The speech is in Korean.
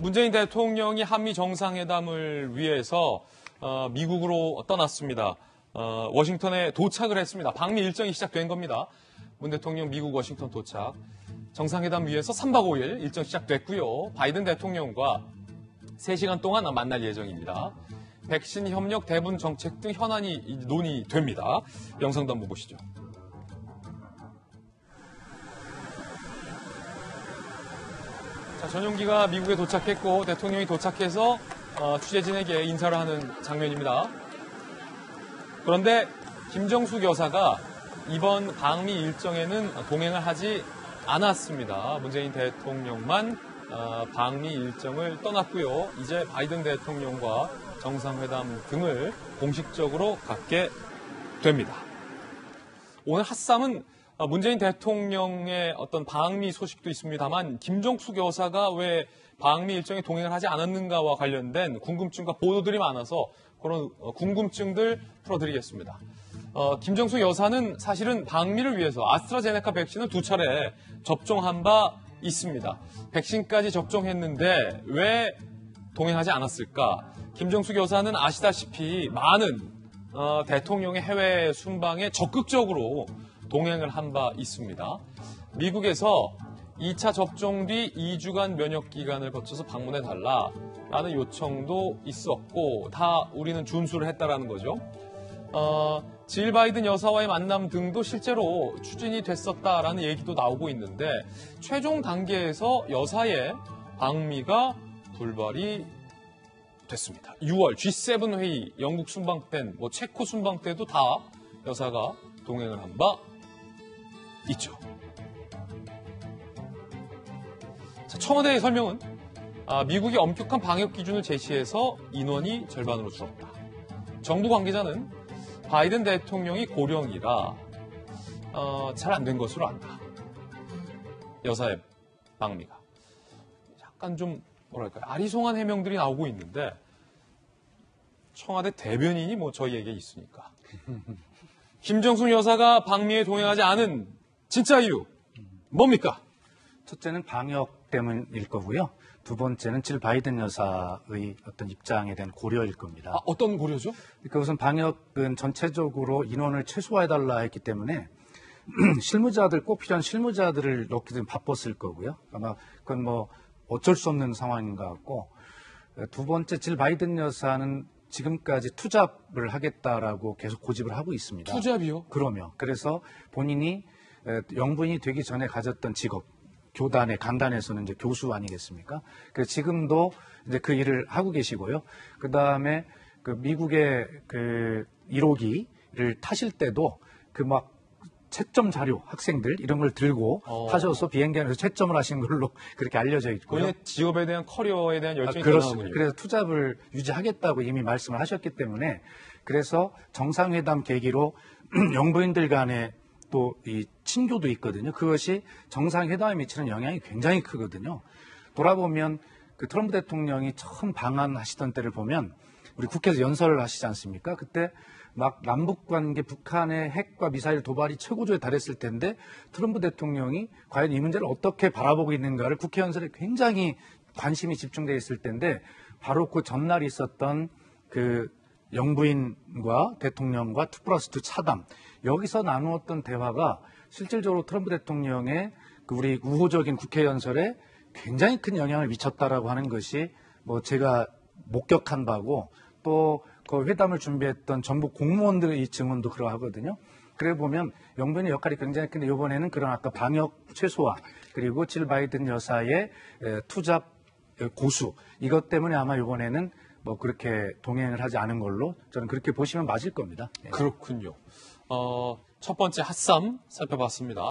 문재인 대통령이 한미 정상회담을 위해서 미국으로 떠났습니다. 워싱턴에 도착을 했습니다. 방미 일정이 시작된 겁니다. 문 대통령 미국 워싱턴 도착. 정상회담 위해서 3박 5일 일정 시작됐고요. 바이든 대통령과 3시간 동안 만날 예정입니다. 백신 협력 대분 정책 등 현안이 논의됩니다. 영상도 한번 보시죠. 자, 전용기가 미국에 도착했고 대통령이 도착해서 취재진에게 인사를 하는 장면입니다. 그런데 김정숙 여사가 이번 방미 일정에는 동행을 하지 않았습니다. 문재인 대통령만 방미 일정을 떠났고요. 이제 바이든 대통령과 정상회담 등을 공식적으로 갖게 됩니다. 오늘 핫삼은 문재인 대통령의 어떤 방미 소식도 있습니다만 김정숙 여사가 왜 방미 일정에 동행을 하지 않았는가와 관련된 궁금증과 보도들이 많아서 그런 궁금증들 풀어드리겠습니다. 김정숙 여사는 사실은 방미를 위해서 아스트라제네카 백신을 2차례 접종한 바 있습니다. 백신까지 접종했는데 왜 동행하지 않았을까? 김정숙 여사는 아시다시피 많은 대통령의 해외 순방에 적극적으로 동행을 한 바 있습니다. 미국에서 2차 접종 뒤 2주간 면역 기간을 거쳐서 방문해달라라는 요청도 있었고 다 우리는 준수를 했다라는 거죠. 질 바이든 여사와의 만남 등도 실제로 추진이 됐었다라는 얘기도 나오고 있는데 최종 단계에서 여사의 방미가 불발이 됐습니다. 6월 G7 회의, 영국 순방 때, 체코 순방 때도 다 여사가 동행을 한 바 있죠. 자, 청와대의 설명은 미국이 엄격한 방역 기준을 제시해서 인원이 절반으로 줄었다. 정부 관계자는 바이든 대통령이 고령이라 잘 안 된 것으로 안다. 여사의 방미가. 약간 좀 뭐랄까요, 아리송한 해명들이 나오고 있는데 청와대 대변인이 저희에게 있으니까. 김정숙 여사가 방미에 동행하지 않은 진짜 이유 뭡니까? 첫째는 방역 때문일 거고요. 두 번째는 질 바이든 여사의 어떤 입장에 대한 고려일 겁니다. 어떤 고려죠? 그러니까 우선 방역은 전체적으로 인원을 최소화해달라 했기 때문에 실무자들, 꼭 필요한 실무자들을 넣기 좀 바빴을 거고요. 아마 그건 어쩔 수 없는 상황인 것 같고, 두 번째 질 바이든 여사는 지금까지 투잡을 하겠다라고 계속 고집을 하고 있습니다. 투잡이요? 그래서 본인이 영부인이 되기 전에 가졌던 직업, 교단의 강단에서는 이제 교수 아니겠습니까? 그래서 지금도 이제 그 일을 하고 계시고요. 그 다음에 미국의 1호기를 타실 때도 채점 자료, 학생들 이런 걸 들고 타셔서 비행기 안에서 채점을 하신 걸로 그렇게 알려져 있고요. 본인의 직업에 대한 커리어에 대한 열정이 대단하군요. 그래서 투잡을 유지하겠다고 이미 말씀을 하셨기 때문에 그래서 정상회담 계기로 영부인들 간에 또 이 친교도 있거든요. 그것이 정상회담에 미치는 영향이 굉장히 크거든요. 돌아보면 트럼프 대통령이 처음 방한하시던 때를 보면 우리 국회에서 연설을 하시지 않습니까? 그때 남북관계 북한의 핵과 미사일 도발이 최고조에 달했을 텐데 트럼프 대통령이 과연 이 문제를 어떻게 바라보고 있는가를 국회 연설에 굉장히 관심이 집중되어 있을 텐데 바로 그 전날 있었던 영부인과 대통령과 2+2 차담 여기서 나누었던 대화가 실질적으로 트럼프 대통령의 우리 우호적인 국회 연설에 굉장히 큰 영향을 미쳤다라고 하는 것이 제가 목격한 바고 또 그 회담을 준비했던 정부 공무원들의 이 증언도 그러하거든요. 그래 보면 영부인의 역할이 굉장히 큰데 이번에는 그런 아까 방역 최소화 그리고 질 바이든 여사의 투잡 고수 이것 때문에 아마 이번에는 그렇게 동행을 하지 않은 걸로 저는 그렇게 보시면 맞을 겁니다. 그렇군요. 첫 번째 핫삼 살펴봤습니다.